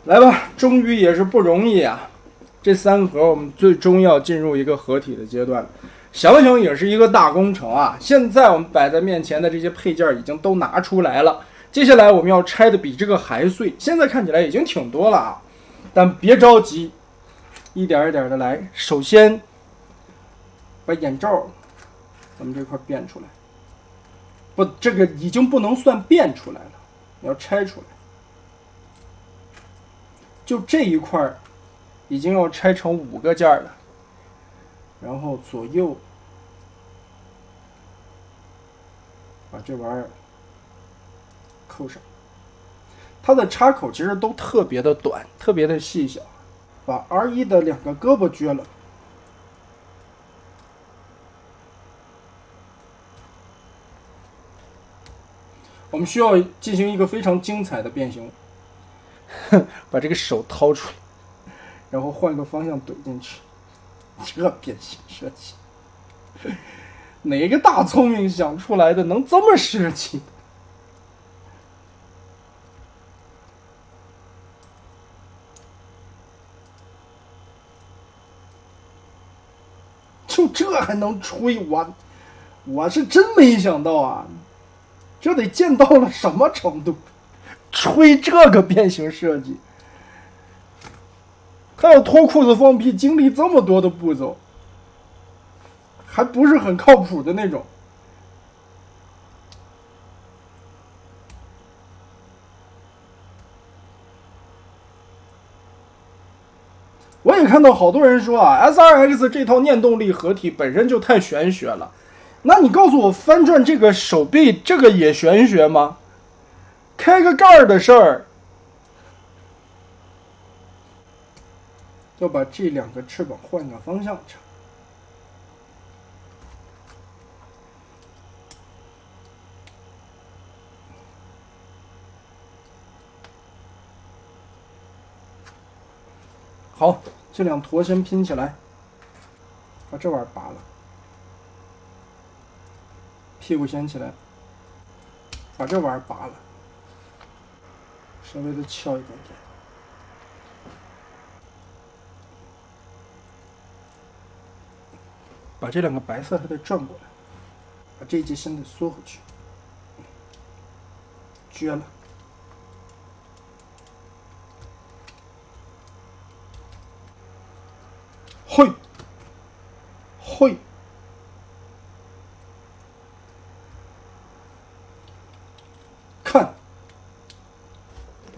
来吧，终于也是不容易啊！这3盒我们最终要进入一个合体的阶段了，想想也是一个大工程啊！现在我们摆在面前的这些配件已经都拿出来了，接下来我们要拆的比这个还碎，现在看起来已经挺多了啊，但别着急，一点一点的来。首先把眼罩咱们这块变出来，不，这个已经不能算变出来了，你要拆出来。就这一块已经要拆成5个件了，然后左右把这玩意儿扣上。它的插口其实都特别的短，特别的细小。把 R1 的2个胳膊撅了，我们需要进行一个非常精彩的变形。把这个手掏出来，然后换个方向怼进去，这变形设计，哪个大聪明想出来的能这么设计？就这还能吹，我是真没想到啊，这得见到了什么程度？吹这个变形设计，他要脱裤子放屁，经历这么多的步骤，还不是很靠谱的那种。我也看到好多人说啊 ，SRX 这套念动力合体本身就太玄学了。那你告诉我，翻转这个手臂，这个也玄学吗？开个盖儿的事儿，要把这2个翅膀换个方向插。好，这2坨先拼起来，把这玩意儿拔了，屁股掀起来，把这玩意儿拔了，稍微的翘一点点。把这2个白色还得转过来，把这一节先得缩回去，撅了。会，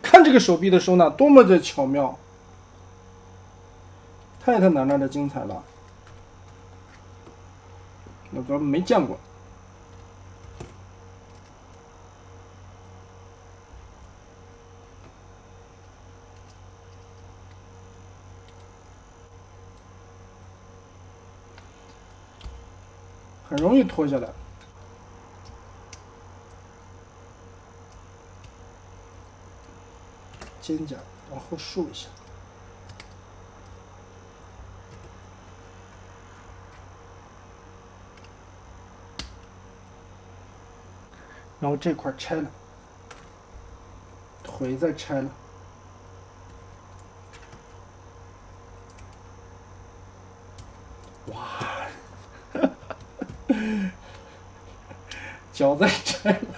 看这个手臂的收纳多么的巧妙，太难了，这精彩了，那咱们没见过。很容易脱下来，肩胛往后竖一下，然后这块拆了，腿再拆了，哇，脚再拆了，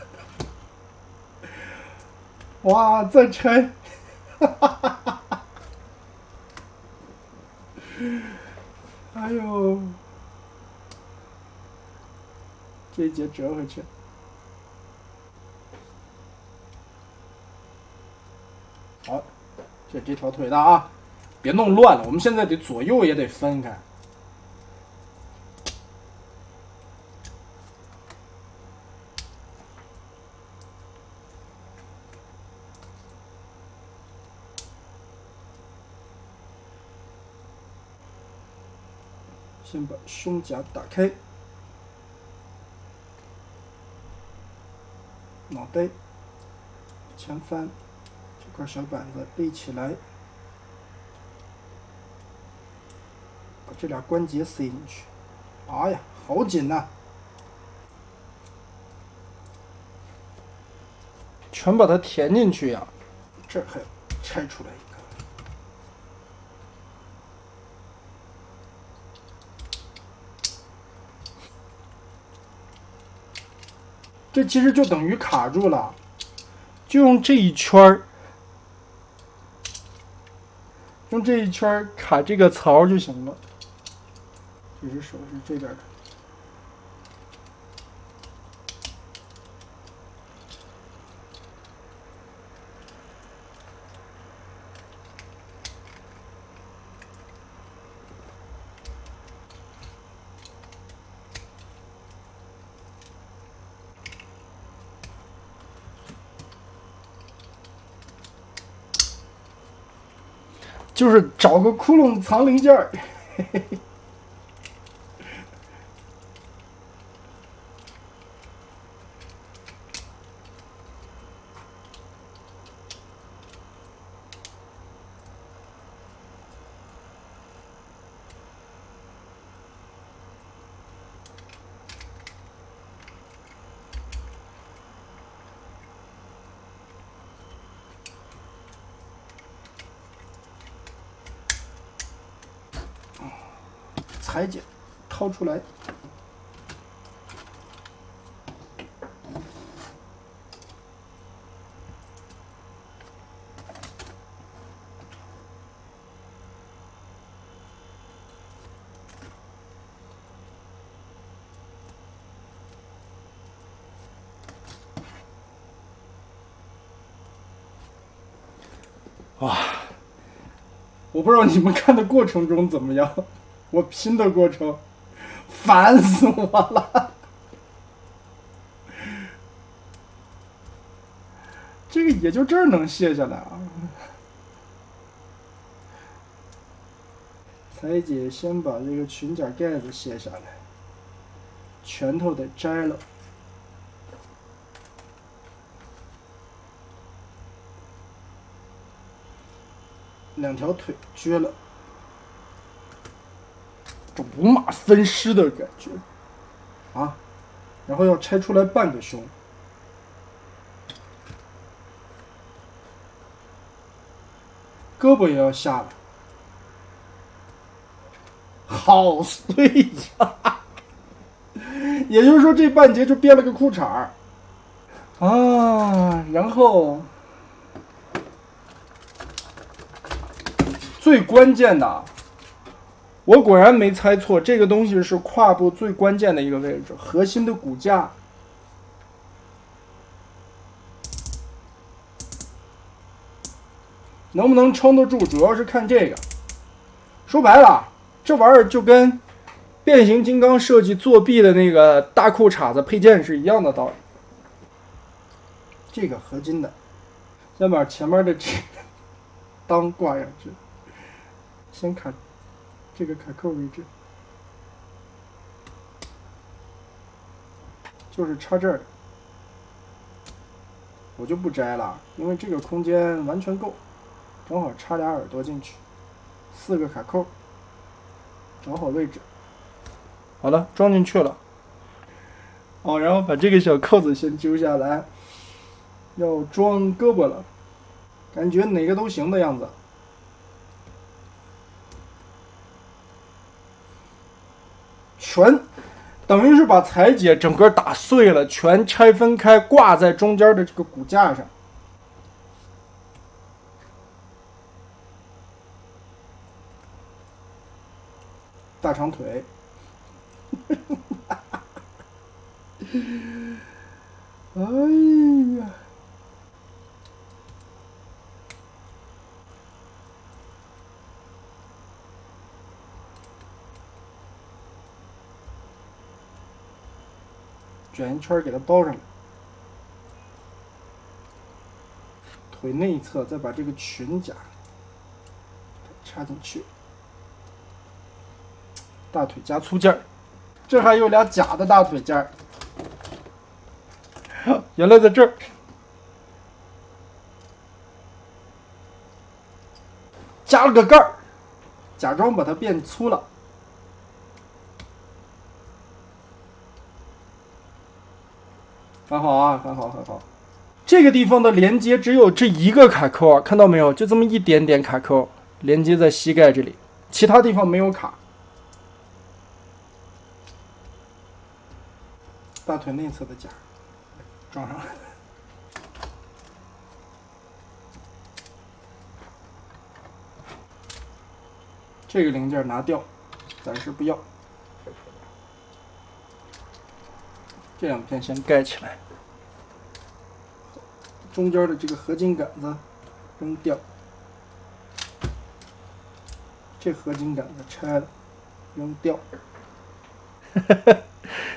哇，再拆，哎呦，这一节折回去。好，这条腿的啊，别弄乱了。我们现在得左右也得分开。先把胸甲打开，脑袋前翻，这块小板子立起来，把这俩关节塞进去。哎呀，好紧呐！全把它填进去呀！这还拆出来一个。这其实就等于卡住了，就用这一圈儿，用这一圈儿卡这个槽就行了。这只手是这边的。就是找个窟窿藏零件儿。裁剪，掏出来。哇！我不知道你们看的过程中怎么样，我拼的过程烦死我了。这个也就这儿能卸下来啊。裁姐先把这个裙甲盖子卸下来，拳头得摘了。两条腿撅了，这五马分尸的感觉啊！然后要拆出来半个胸，胳膊也要下来，好碎呀！也就是说，这半截就编了个裤衩儿啊，然后。最关键的，我果然没猜错，这个东西是胯部最关键的一个位置，核心的骨架。能不能撑得住，主要是看这个。说白了，这玩意儿就跟变形金刚设计作弊的那个大裤衩子配件是一样的道理。这个合金的，先把前面的这个裆挂上去。先卡这个卡扣位置，就是插这儿，我就不摘了，因为这个空间完全够，正好插俩耳朵进去，4个卡扣，找好位置。好了，装进去了。哦，然后把这个小扣子先揪下来，要装胳膊了，感觉哪个都行的样子。全等于是把裁姐整个打碎了，全拆分开，挂在中间的这个骨架上。大长腿，哎呀！卷一圈给它包上来，腿内侧再把这个裙甲插进去，大腿加粗件儿，这还有俩假的大腿件儿，原来在这儿。加了个盖儿，假装把它变粗了。很好啊，很好，很好。这个地方的连接只有这一个卡扣啊，看到没有？就这么一点点卡扣连接在膝盖这里，其他地方没有卡。大腿内侧的甲，装上了。这个零件拿掉，暂时不要。这两片先盖起来，中间的这个合金杆子扔掉，这合金杆子拆了扔掉。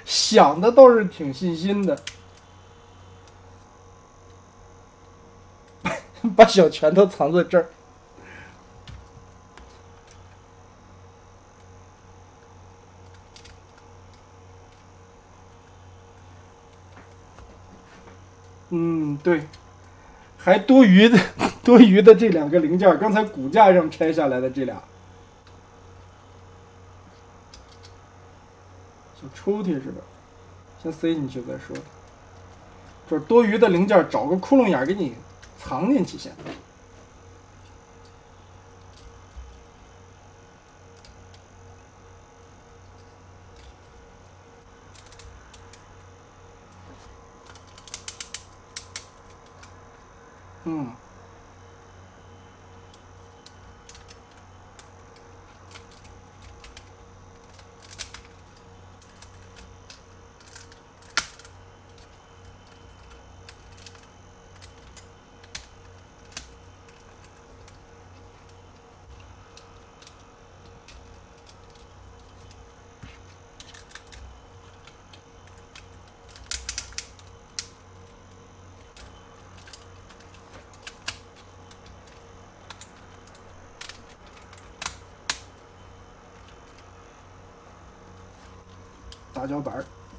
想的倒是挺细心的，把小拳头藏在这儿。对，还多余的这两个零件，刚才骨架上拆下来的这俩小抽屉似的，先塞进去再说。就是多余的零件，找个窟窿眼给你藏进去先。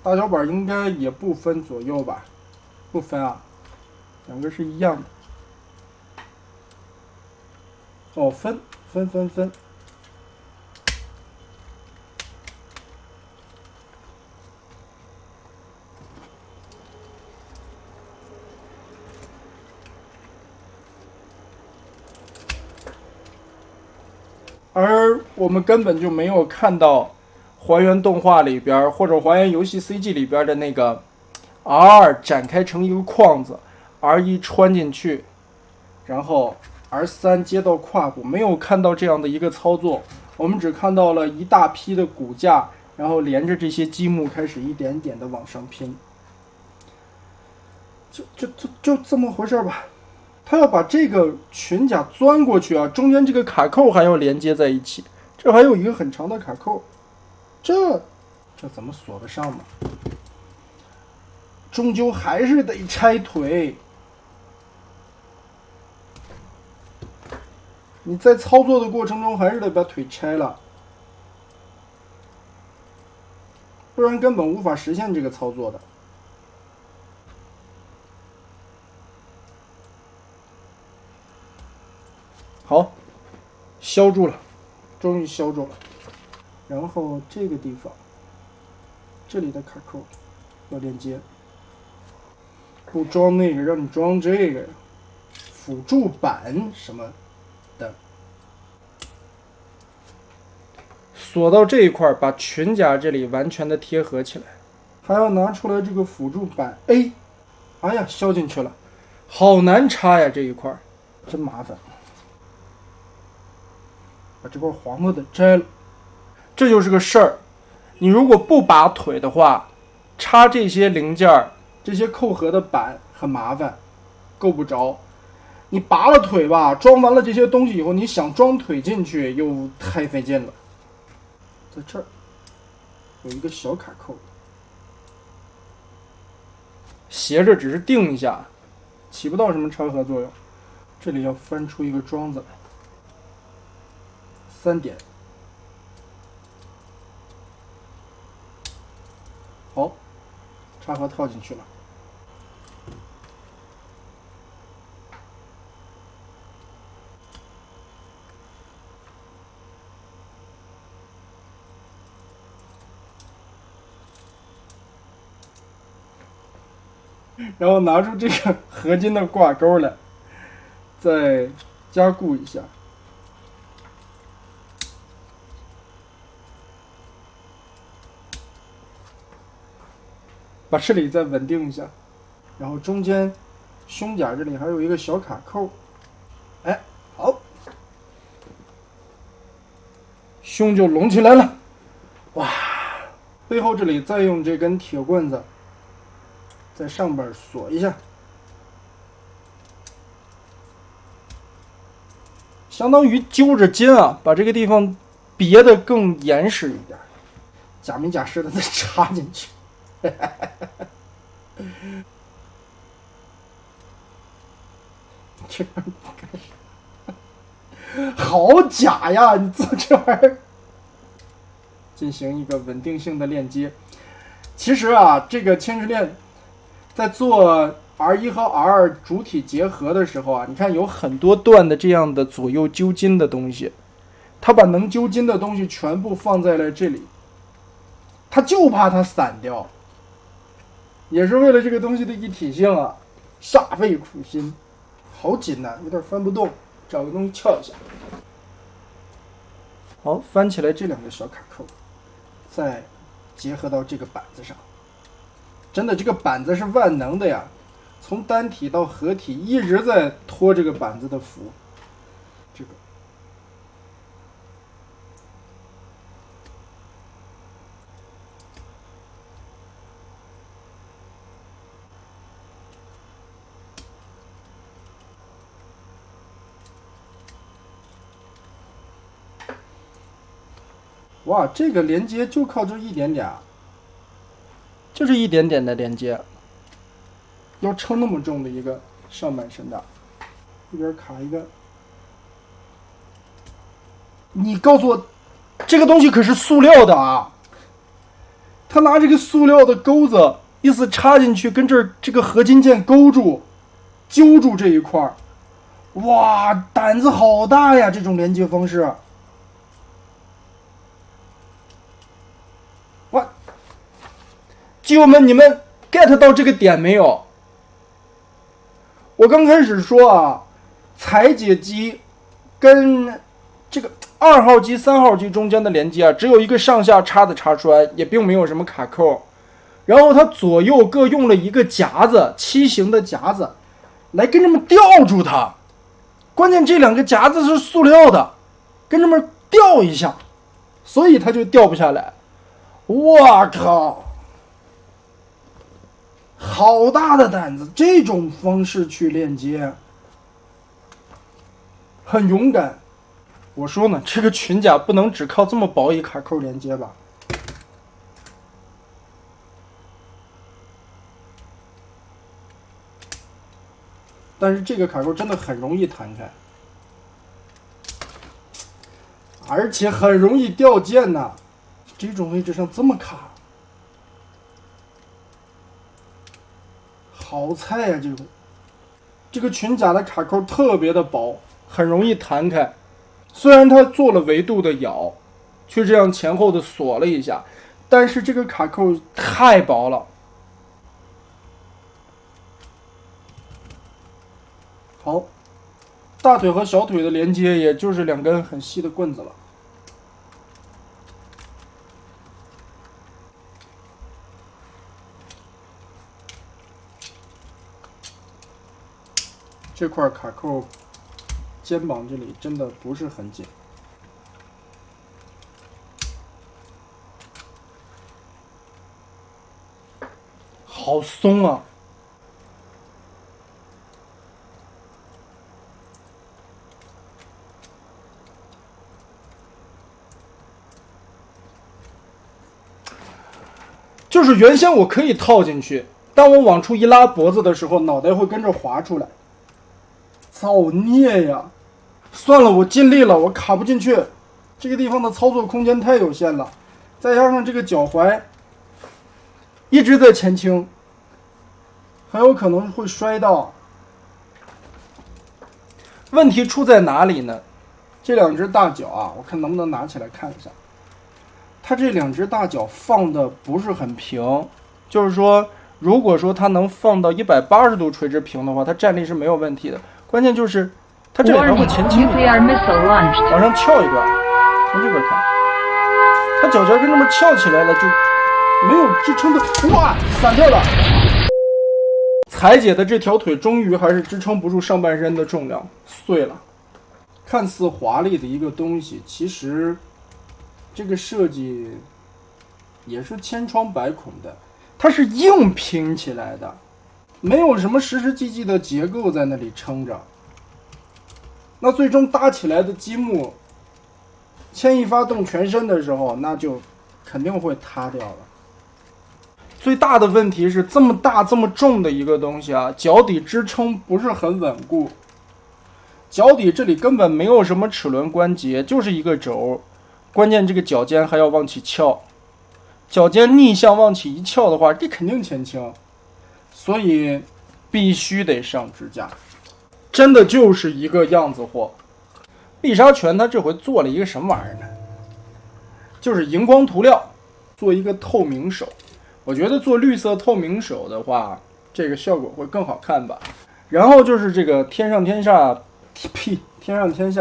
大脚板应该也不分左右吧？不分啊，两个是一样的。哦，分。而我们根本就没有看到还原动画里边或者还原游戏 CG 里边的那个 R2 展开成一个框子，R1穿进去，然后 R3接到胯骨，没有看到这样的一个操作，我们只看到了一大批的骨架，然后连着这些积木开始一点点的往上拼。就这么回事吧。他要把这个裙甲钻过去啊，中间这个卡扣还要连接在一起，这还有一个很长的卡扣，这怎么锁得上呢？终究还是得拆腿。你在操作的过程中还是得把腿拆了，不然根本无法实现这个操作的。好，消住了，终于消住了。然后这个地方，这里的卡扣要连接，不装那个，让你装这个辅助板什么的。锁到这一块，把裙甲这里完全的贴合起来，还要拿出来这个辅助板 A， 哎呀，削进去了，好难插呀，这一块真麻烦。把这块黄的摘了，这就是个事儿。你如果不拔腿的话，插这些零件、这些扣合的板很麻烦，够不着。你拔了腿吧，装完了这些东西以后，你想装腿进去又太费劲了。在这儿有一个小卡扣，斜着只是定一下，起不到什么插合作用。这里要翻出一个桩子来。3点，好，插合套进去了。然后拿出这个合金的挂钩来，再加固一下。把这里再稳定一下，然后中间胸甲这里还有一个小卡扣，哎，好，胸就隆起来了，哇！背后这里再用这根铁棍子在上边锁一下，相当于揪着筋啊，把这个地方别得更严实一点，假没假实的再插进去。这好假呀！你做这玩意儿，进行一个稳定性的链接。其实啊，这个千石链在做 R1 和 R2 主体结合的时候啊，你看有很多段的这样的左右揪筋的东西，他把能揪筋的东西全部放在了这里，他就怕它散掉，也是为了这个东西的一体性啊，煞费苦心。好紧呐，有点翻不动，找个东西撬一下。好，翻起来这两个小卡扣，再结合到这个板子上。真的，这个板子是万能的呀，从单体到合体一直在拖这个板子的福。这个哇，这个连接就靠这一点点，就是一点点的连接，要撑那么重的一个上半身的，一边卡一个。你告诉我，这个东西可是塑料的啊！他拿这个塑料的钩子，意思插进去，跟这个合金件勾住，揪住这一块儿。哇，胆子好大呀！这种连接方式。哇，基友们，你们 get 到这个点没有？我刚开始说啊，裁解机跟这个2号机、3号机中间的连接啊，只有一个上下插的插栓，也并没有什么卡扣。然后它左右各用了一个夹子，梯形的夹子，来跟这么吊住它。关键这两个夹子是塑料的，跟这么吊一下，所以它就掉不下来。我靠！好大的胆子，这种方式去链接，很勇敢。我说呢，这个裙甲不能只靠这么薄一卡扣连接吧？但是这个卡扣真的很容易弹开，而且很容易掉件呐。这种位置上这么卡，好菜呀！这个裙甲的卡扣特别的薄，很容易弹开。虽然它做了维度的咬，去这样前后的锁了一下，但是这个卡扣太薄了。好，大腿和小腿的连接也就是2根很细的棍子了。这块卡扣肩膀这里真的不是很紧，好松啊！就是原先我可以套进去，当我往出一拉脖子的时候，脑袋会跟着滑出来。造孽呀！算了，我尽力了，我卡不进去，这个地方的操作空间太有限了，再加上这个脚踝一直在前倾，很有可能会摔到。问题出在哪里呢？这2只大脚啊，我看能不能拿起来看一下。它这2只大脚放的不是很平，就是说，如果说它能放到180度垂直平的话，它站立是没有问题的。关键就是它这里还会前倾，往上翘一段，从这边看，它脚尖跟这么翘起来了，就没有支撑的，哇，散掉了。裁姐的这条腿终于还是支撑不住上半身的重量，碎了。看似华丽的一个东西，其实这个设计也是千疮百孔的，它是硬拼起来的，没有什么实实际际的结构在那里撑着。那最终搭起来的积木，牵一发动全身的时候，那就肯定会塌掉了。最大的问题是这么大这么重的一个东西啊，脚底支撑不是很稳固，脚底这里根本没有什么齿轮关节，就是一个轴，关键这个脚尖还要往起翘，脚尖逆向往起一翘的话，这肯定前倾，所以必须得上支架，真的就是一个样子货。必杀拳它这回做了一个什么玩意儿呢？就是荧光涂料，做一个透明手。我觉得做绿色透明手的话，这个效果会更好看吧。然后就是这个天上天下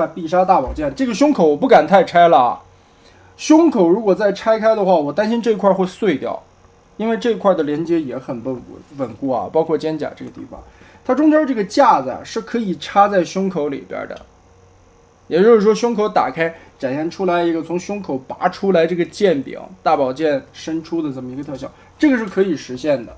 必杀大宝剑，这个胸口我不敢太拆了啊。胸口如果再拆开的话，我担心这块会碎掉，因为这块的连接也很稳固啊，包括肩胛这个地方，它中间这个架子是可以插在胸口里边的。也就是说，胸口打开，展现出来一个从胸口拔出来这个剑柄，大宝剑伸出的这么一个特效，这个是可以实现的。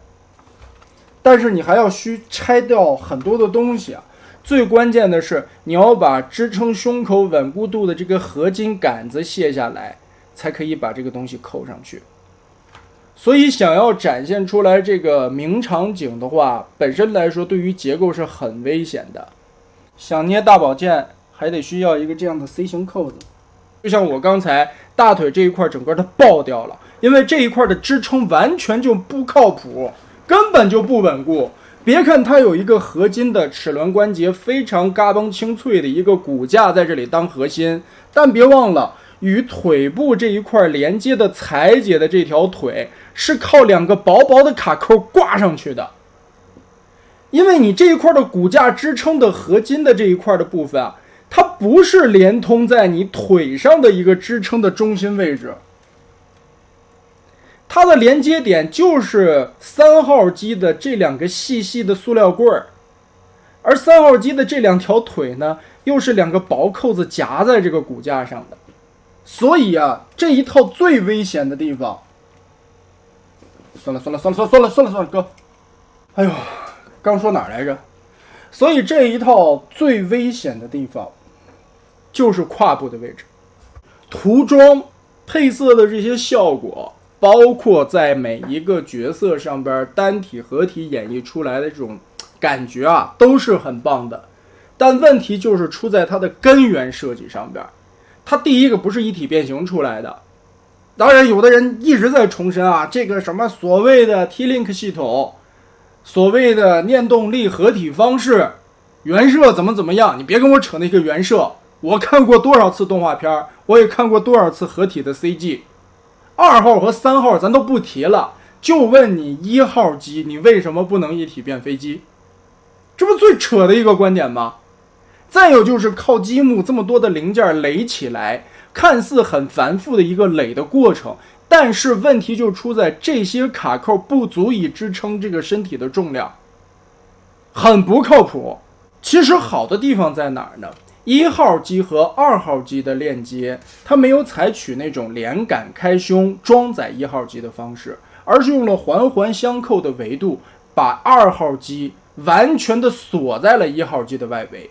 但是你还要需拆掉很多的东西啊。最关键的是，你要把支撑胸口稳固度的这个合金杆子卸下来，才可以把这个东西扣上去。所以想要展现出来这个名场景的话，本身来说对于结构是很危险的。想捏大宝剑还得需要一个这样的 C 型扣子，就像我刚才大腿这一块整个它爆掉了，因为这一块的支撑完全就不靠谱，根本就不稳固。别看它有一个合金的齿轮关节，非常嘎嘣清脆的一个骨架在这里当核心，但别忘了与腿部这一块连接的裁姐的这条腿是靠两个薄薄的卡扣挂上去的。因为你这一块的骨架支撑的合金的这一块的部分啊，它不是连通在你腿上的一个支撑的中心位置，它的连接点就是3号机的这两个细细的塑料棍儿，而3号机的这两条腿呢，又是两个薄扣子夹在这个骨架上的。所以啊，这一套最危险的地方，算了，哥，哎呦，刚说哪儿来着？所以这一套最危险的地方就是胯部的位置，涂装配色的这些效果，包括在每一个角色上边单体合体演绎出来的这种感觉啊，都是很棒的。但问题就是出在它的根源设计上边，它第一个不是一体变形出来的。当然有的人一直在重申啊，这个什么所谓的 T-Link 系统，所谓的念动力合体方式，原设怎么样，你别跟我扯那个原设，我看过多少次动画片，我也看过多少次合体的 CG。2号和3号咱都不提了，就问你1号机你为什么不能一体变飞机？这不最扯的一个观点吗？再有就是靠积木这么多的零件垒起来，看似很繁复的一个垒的过程，但是问题就出在这些卡扣不足以支撑这个身体的重量，很不靠谱。其实好的地方在哪儿呢？1号机和2号机的链接，它没有采取那种连杆开胸装载1号机的方式，而是用了环环相扣的维度，把2号机完全的锁在了1号机的外围，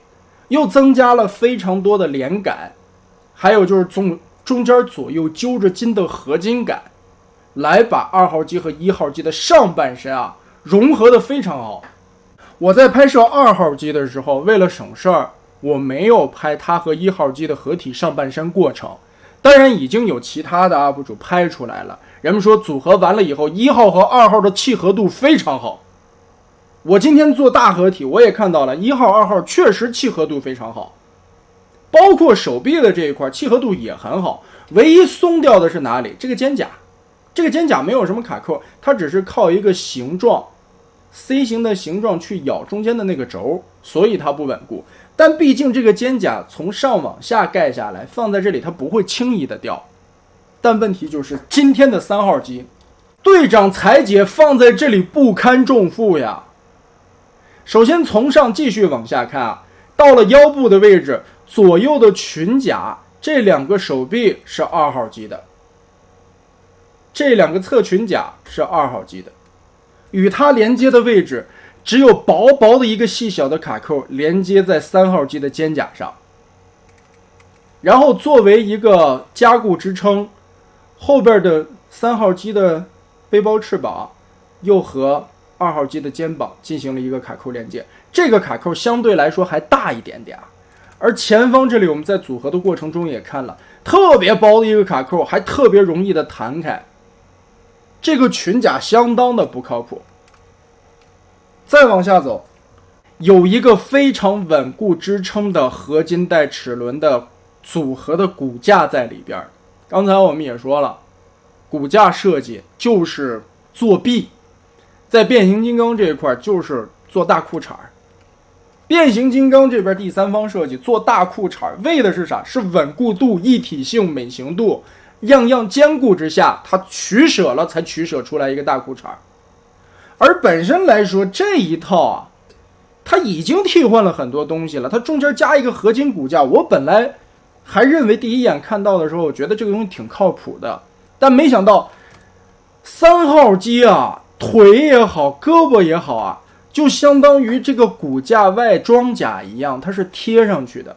又增加了非常多的连杆，还有就是中间左右揪着筋的合金杆，来把2号机和1号机的上半身啊融合的非常好。我在拍摄2号机的时候，为了省事儿，我没有拍它和1号机的合体上半身过程，当然已经有其他的 UP 主拍出来了，人们说组合完了以后1号和2号的契合度非常好。我今天做大合体，我也看到了1号2号确实契合度非常好，包括手臂的这一块契合度也很好。唯一松掉的是哪里？这个肩胛没有什么卡扣，它只是靠一个形状 C 型的形状去咬中间的那个轴，所以它不稳固。但毕竟这个肩胛从上往下盖下来，放在这里它不会轻易的掉。但问题就是今天的3号机，队长裁姐放在这里不堪重负呀。首先从上继续往下看啊，到了腰部的位置，左右的裙甲这两个手臂是2号机的，这两个侧裙甲是2号机的，与它连接的位置只有薄薄的一个细小的卡扣连接在3号机的肩胛上，然后作为一个加固支撑，后边的3号机的背包翅膀又和2号机的肩膀进行了一个卡扣连接，这个卡扣相对来说还大一点点，而前方这里我们在组合的过程中也看了，特别薄的一个卡扣还特别容易的弹开，这个裙甲相当的不靠谱。再往下走，有一个非常稳固支撑的合金带齿轮的组合的骨架在里边。刚才我们也说了，骨架设计就是作弊，在变形金刚这一块就是做大裤衩。变形金刚这边第三方设计做大裤衩为的是啥？是稳固度、一体性、美型度，样样兼顾之下，它取舍了才取舍出来一个大裤衩。而本身来说这一套啊，它已经替换了很多东西了，它中间加一个合金骨架，我本来还认为第一眼看到的时候我觉得这个东西挺靠谱的，但没想到3号机啊，腿也好胳膊也好啊，就相当于这个骨架外装甲一样，它是贴上去的，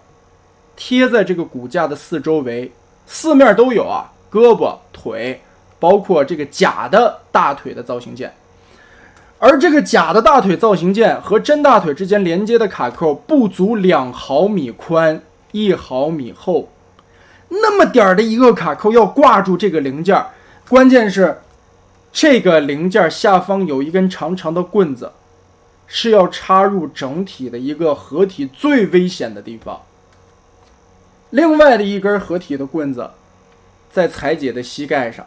贴在这个骨架的四周围，四面都有啊，胳膊腿包括这个假的大腿的造型件。而这个假的大腿造型件和真大腿之间连接的卡扣不足2毫米宽，1毫米厚，那么点的一个卡扣要挂住这个零件，关键是这个零件下方有一根长长的棍子，是要插入整体的一个合体最危险的地方。另外的一根合体的棍子在裁姐的膝盖上，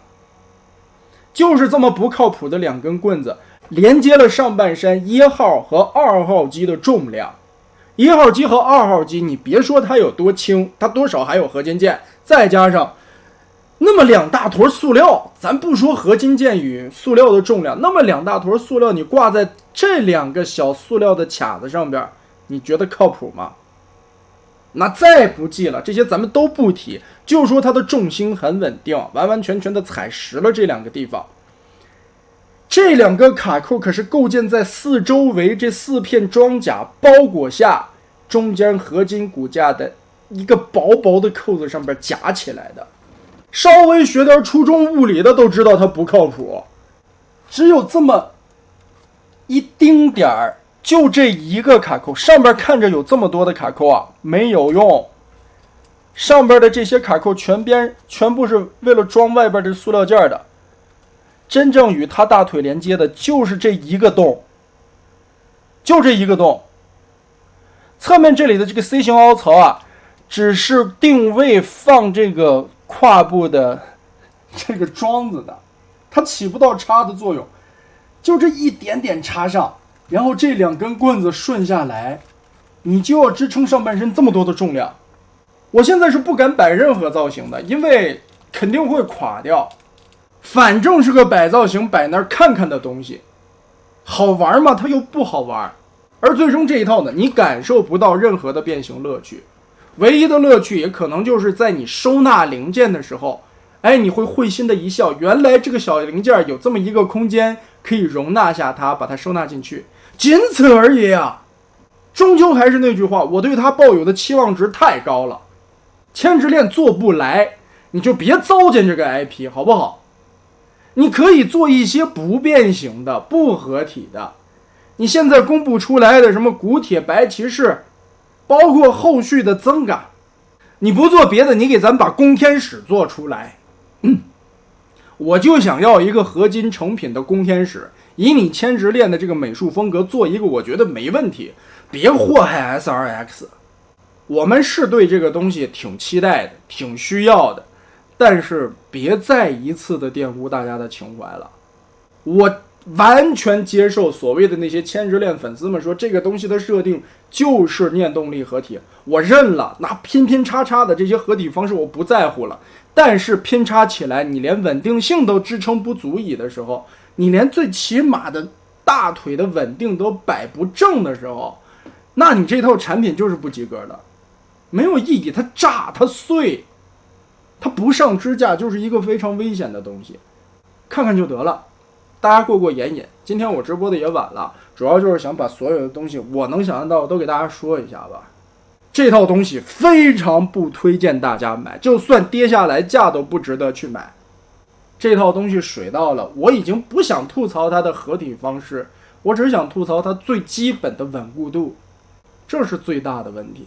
就是这么不靠谱的2根棍子连接了上半身1号和2号机的重量。1号机和2号机你别说它有多轻，它多少还有合金件，再加上那么2大坨塑料，咱不说合金件与塑料的重量，那么2大坨塑料你挂在这2个小塑料的卡子上边，你觉得靠谱吗？那再不济了，这些咱们都不提，就说它的重心很稳定，完完全全的踩实了这2个地方。这2个卡扣可是构建在四周围这4片装甲包裹下，中间合金骨架的一个薄薄的扣子上边夹起来的。稍微学点初中物理的都知道它不靠谱，只有这么一丁点儿，就这一个卡扣，上边看着有这么多的卡扣啊，没有用。上边的这些卡扣全部是为了装外边的塑料件的，真正与他大腿连接的就是这一个洞，就这一个洞。侧面这里的这个 C 型凹槽啊，只是定位放这个胯部的这个桩子的，它起不到插的作用，就这一点点插上，然后这2根棍子顺下来，你就要支撑上半身这么多的重量。我现在是不敢摆任何造型的，因为肯定会垮掉，反正是个摆造型摆那儿看看的东西，好玩吗？它又不好玩。而最终这一套呢，你感受不到任何的变形乐趣，唯一的乐趣也可能就是在你收纳零件的时候，你会心的一笑，原来这个小零件有这么一个空间可以容纳下它，把它收纳进去，仅此而已啊。终究还是那句话，我对它抱有的期望值太高了，千之恋做不来，你就别糟践这个 IP 好不好？你可以做一些不变形的、不合体的，你现在公布出来的什么古铁白骑士，包括后续的增嘎，你不做别的，你给咱把宫天使做出来。我就想要一个合金成品的宫天使，以你千之恋的这个美术风格做一个，我觉得没问题，别祸害 SRX。 我们是对这个东西挺期待的，挺需要的，但是别再一次的玷污大家的情怀了。我完全接受所谓的那些千之恋粉丝们说这个东西的设定就是念动力合体，我认了，那拼叉叉的这些合体方式我不在乎了，但是拼插起来你连稳定性都支撑不足以的时候，你连最起码的大腿的稳定都摆不正的时候，那你这套产品就是不及格的，没有意义，它炸它碎，它不上支架就是一个非常危险的东西。看看就得了，大家过眼瘾。今天我直播的也晚了，主要就是想把所有的东西我能想象到都给大家说一下吧。这套东西非常不推荐大家买，就算跌下来价都不值得去买。这套东西水到了，我已经不想吐槽它的合体方式，我只想吐槽它最基本的稳固度，这是最大的问题。